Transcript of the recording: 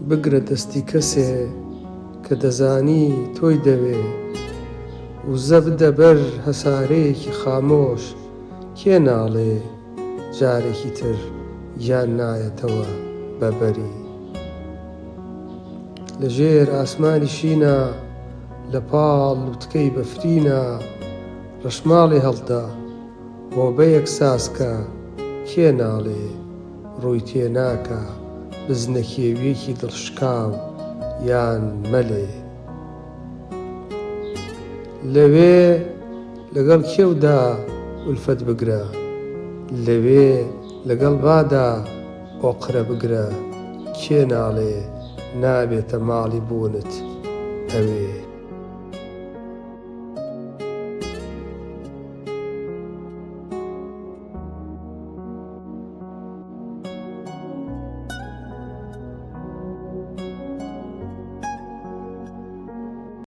بگرە دەستی کەسێ کە دەزانی تۆی دەوێ وزە بدە بەر هەسارەیەکی خامۆش کێ ناڵێ جارێکی تر یان نایەتەوە بەبەری لەژێر ئاسمانی شینە لە پاڵ لوتکەی بەفرینە ڕەشماڵی هەڵدا هۆبەیەک ساسکە کێ ناڵێ ڕووی تێناکە بزنە کێویەکی دڵشکاو یان مەلێ لەوێ لەگەڵ کێودا ئولفەت بگرە لەوێ لەگەڵ بادا ئۆقرە بگرە کێ ناڵێ نابێتە ماڵی بوونت ئەوێ